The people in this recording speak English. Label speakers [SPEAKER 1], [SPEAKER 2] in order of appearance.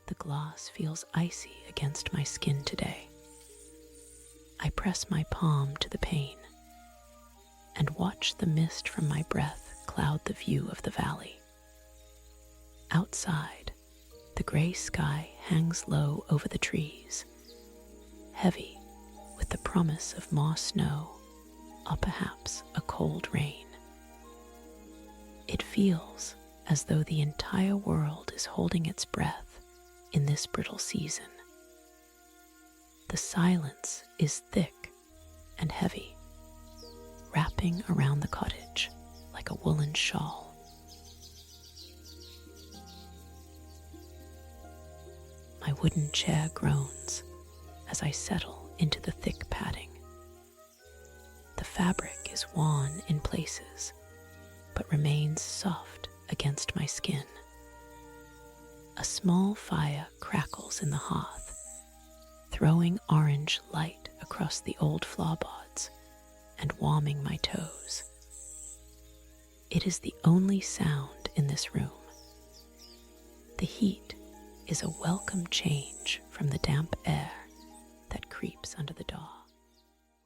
[SPEAKER 1] The glass feels icy against my skin today. I press my palm to the pane and watch the mist from my breath cloud the view of the valley. Outside, the gray sky hangs low over the trees, heavy with the promise of more snow or perhaps a cold rain. It feels as though the entire world is holding its breath in this brittle season. The silence is thick and heavy, wrapping around the cottage like a woolen shawl. My wooden chair groans as I settle into the thick padding. The fabric is worn in places, but remains soft against my skin. A small fire crackles in the hearth, throwing orange light across the old floorboards and warming my toes. It is the only sound in this room. The heat is a welcome change from the damp air that creeps under the door.